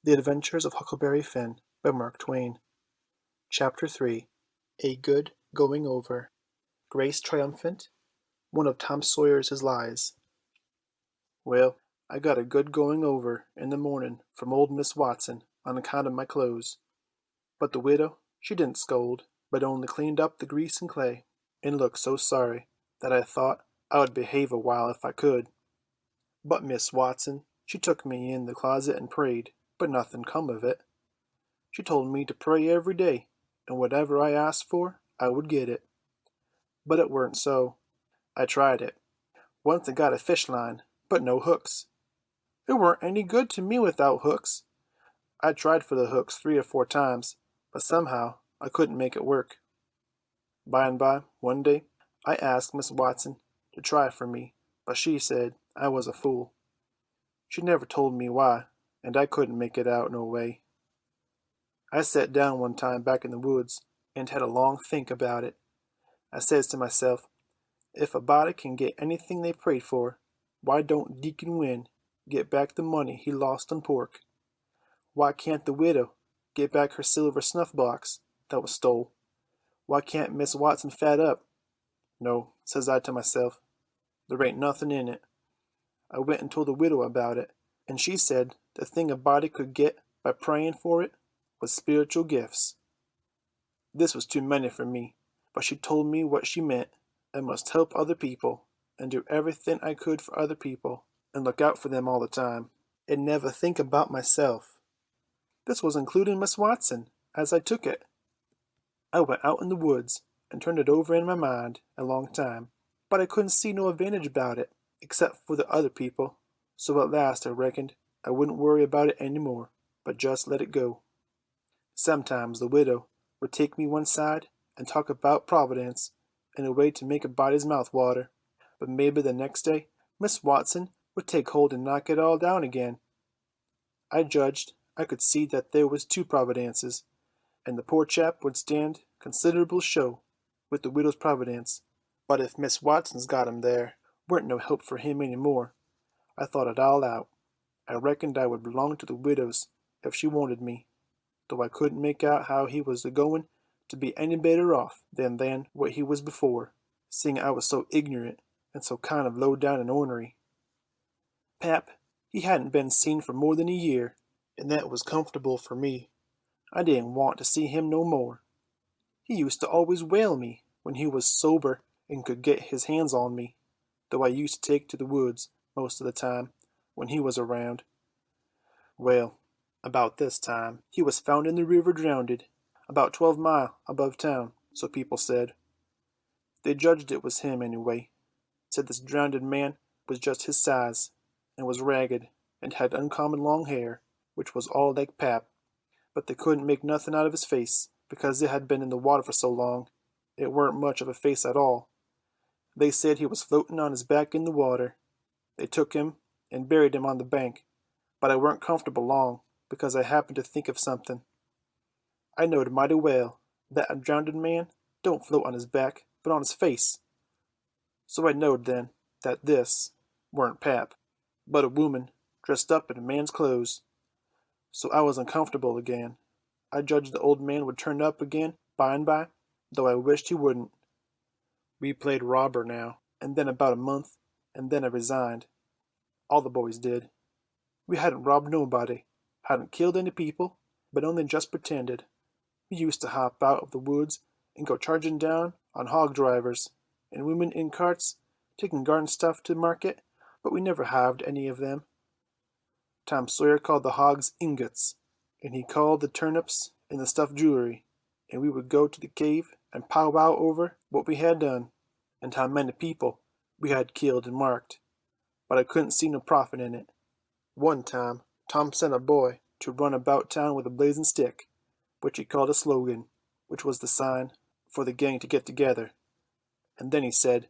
The Adventures of Huckleberry Finn by Mark Twain. Chapter 3. A Good Going Over. Grace Triumphant. One of Tom Sawyer's Lies. Well, I got a good going over in the morning from old Miss Watson on account of my clothes. But the widow, she didn't scold, but only cleaned up the grease and clay, and looked so sorry that I thought I would behave a while if I could. But Miss Watson, she took me in the closet and prayed, but nothing come of it. She told me to pray every day, and whatever I asked for, I would get it. But it weren't so. I tried it. Once I got a fish line, but no hooks. It weren't any good to me without hooks. I tried for the hooks 3 or 4 times, but somehow I couldn't make it work. By and by, one day, I asked Miss Watson to try for me, but she said I was a fool. She never told me why, and I couldn't make it out no way. I sat down one time back in the woods and had a long think about it. I says to myself, if a body can get anything they prayed for, why don't Deacon Wynne get back the money he lost on pork? Why can't the widow get back her silver snuff box that was stole? Why can't Miss Watson fat up? No, says I to myself, there ain't nothing in it. I went and told the widow about it, and she said the thing a body could get by praying for it was spiritual gifts. This was too many for me, but she told me what she meant. I must help other people, and do everything I could for other people, and look out for them all the time, and never think about myself. This was including Miss Watson, as I took it. I went out in the woods, and turned it over in my mind a long time, but I couldn't see no advantage about it, except for the other people, so at last I reckoned I wouldn't worry about it any more, but just let it go. Sometimes the widow would take me one side and talk about Providence in a way to make a body's mouth water, but maybe the next day Miss Watson would take hold and knock it all down again. I judged I could see that there was 2 Providences, and the poor chap would stand considerable show with the widow's Providence, but if Miss Watson's got him there, weren't no help for him any more. I thought it all out. I reckoned I would belong to the widow's if she wanted me, though I couldn't make out how he was a-going to be any better off than what he was before, seeing I was so ignorant and so kind of low down and ornery. Pap, he hadn't been seen for more than a year, and that was comfortable for me. I didn't want to see him no more. He used to always whale me when he was sober and could get his hands on me, though I used to take to the woods most of the time when he was around. Well, about this time, he was found in the river drownded, about 12 mile above town, so people said. They judged it was him anyway. Said this drownded man was just his size, and was ragged, and had uncommon long hair, which was all like Pap, but they couldn't make nothing out of his face, because it had been in the water for so long, it weren't much of a face at all. They said he was floating on his back in the water. They took him and buried him on the bank, but I weren't comfortable long, because I happened to think of something. I knowed mighty well that a drownded man don't float on his back, but on his face. So I knowed then that this weren't Pap, but a woman dressed up in a man's clothes. So I was uncomfortable again. I judged the old man would turn up again by and by, though I wished he wouldn't. We played robber now, and then about a month, and then I resigned. All the boys did. We hadn't robbed nobody, hadn't killed any people, but only just pretended. We used to hop out of the woods and go charging down on hog drivers, and women in carts, taking garden stuff to market, but we never halved any of them. Tom Sawyer called the hogs ingots, and he called the turnips and the stuffed jewelry, and we would go to the cave and powwow over what we had done, and how many people we had killed and marked, but I couldn't see no profit in it. One time Tom sent a boy to run about town with a blazing stick, which he called a slogan, which was the sign for the gang to get together, and then he said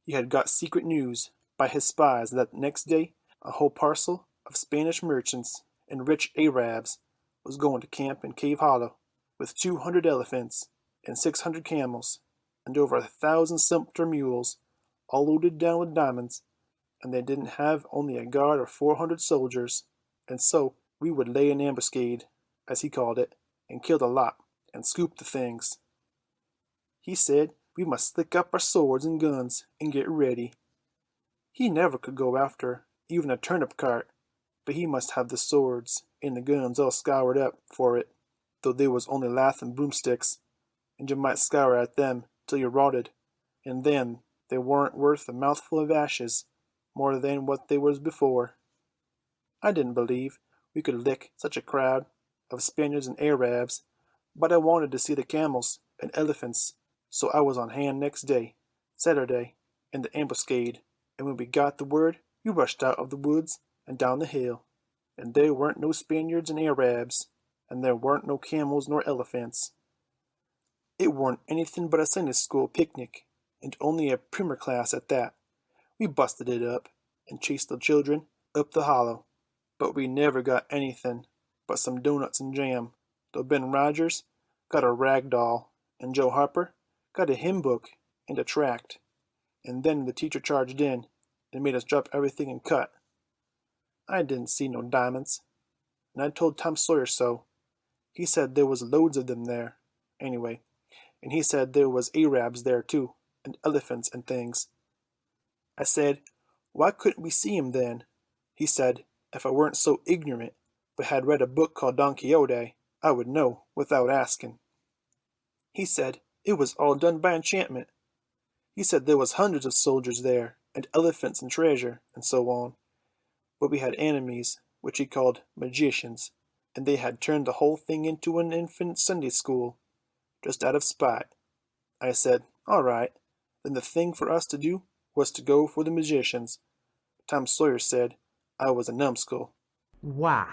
he had got secret news by his spies that next day a whole parcel of Spanish merchants and rich A-rabs was going to camp in Cave Hollow, with 200 elephants and 600 camels, and over 1,000 sumpter mules, all loaded down with diamonds, and they didn't have only a guard of 400 soldiers, and so We would lay an ambuscade, as he called it, and kill the lot, and scoop the things. He said we must slick up our swords and guns and get ready. He never could go after even a turnip cart, but he must have the swords and the guns all scoured up for it, though they was only lath and broomsticks, and you might scour at them till you rotted, and then they warn't worth a mouthful of ashes more than what they was before. I didn't believe we could lick such a crowd of Spaniards and A-rabs, but I wanted to see the camels and elephants, so I was on hand next day, Saturday, in the ambuscade, and when we got the word, we rushed out of the woods and down the hill, and there weren't no Spaniards and A-rabs, and there weren't no camels nor elephants. It weren't anything but a Sunday school picnic, and only a primer class at that. We busted it up, and chased the children up the hollow, but we never got anything but some doughnuts and jam, though Ben Rogers got a rag doll, and Joe Harper got a hymn book and a tract, and then the teacher charged in and made us drop everything and cut. I didn't see no diamonds, and I told Tom Sawyer so. He said there was loads of them there, anyway, and he said there was A-rabs there too, and elephants and things. I said, why couldn't we see 'em then? He said, if I weren't so ignorant, but had read a book called Don Quixote, I would know without asking. He said it was all done by enchantment. He said there was hundreds of soldiers there, and elephants and treasure, and so on. But we had enemies, which he called magicians, and they had turned the whole thing into an infant Sunday school, just out of spite. I said, all right, then the thing for us to do was to go for the magicians. Tom Sawyer said I was a numbskull. Why,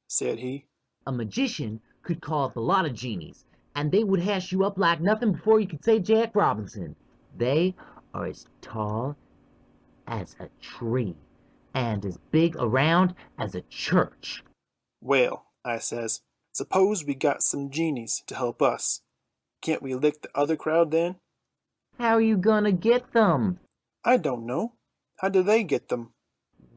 Said he, a magician could call up a lot of genies, and they would hash you up like nothing before you could say Jack Robinson. They are as tall as a tree, and as big around as a church. well, I says, suppose we got some genies to help us. Can't we lick the other crowd then? How are you gonna get them? I don't know. How do they get them?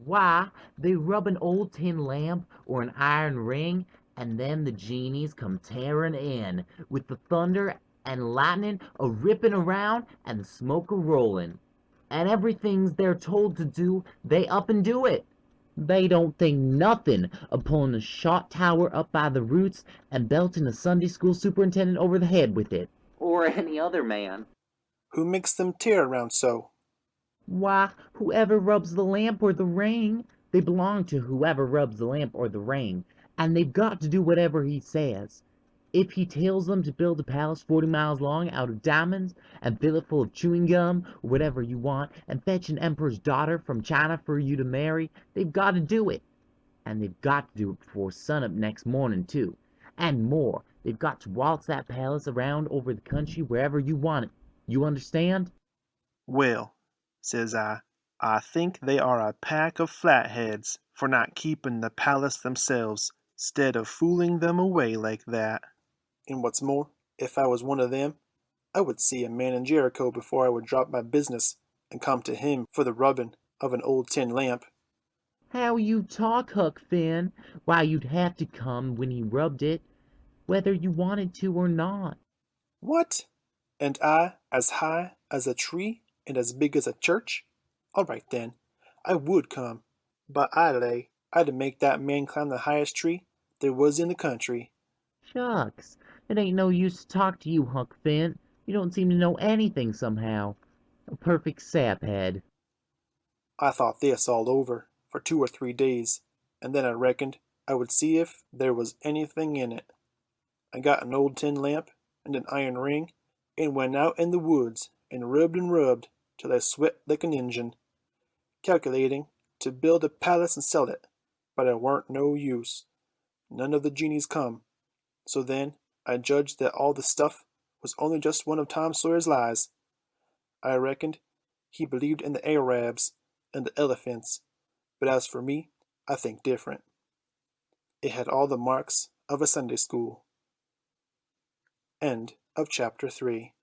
Why, they rub an old tin lamp or an iron ring, and then the genies come tearing in, with the thunder and lightning a ripping around and the smoke a rolling. And everything's they're told to do, they up and do it. They don't think nothing of pulling a shot tower up by the roots and belting a Sunday school superintendent over the head with it. Or any other man. Who makes them tear around so? Why, whoever rubs the lamp or the ring. They belong to whoever rubs the lamp or the ring, and they've got to do whatever he says. If he tells them to build a palace 40 miles long out of diamonds, and fill it full of chewing gum, or whatever you want, and fetch an emperor's daughter from China for you to marry, they've got to do it. And they've got to do it before sunup next morning, too. And more, they've got to waltz that palace around over the country wherever you want it. You understand? Well, says I think they are a pack of flatheads for not keeping the palace themselves, 'stead of fooling them away like that. And what's more, if I was one of them, I would see a man in Jericho before I would drop my business and come to him for the rubbing of an old tin lamp. How you talk, Huck Finn. Why, you'd have to come when he rubbed it, whether you wanted to or not. What? And I as high as a tree and as big as a church? All right then, I would come, but I lay I'd make that man climb the highest tree there was in the country. Shucks, it ain't no use to talk to you, Huck Finn. You don't seem to know anything somehow. A perfect saphead. I thought this all over for 2 or 3 days, and then I reckoned I would see if there was anything in it. I got an old tin lamp and an iron ring, and went out in the woods and rubbed till I sweat like an Injun, calculating to build a palace and sell it, but it warn't no use. None of the genies come. So then I judged that all the stuff was only just one of Tom Sawyer's lies. I reckoned he believed in the A-rabs and the elephants, but as for me, I think different. It had all the marks of a Sunday school. End of chapter 3.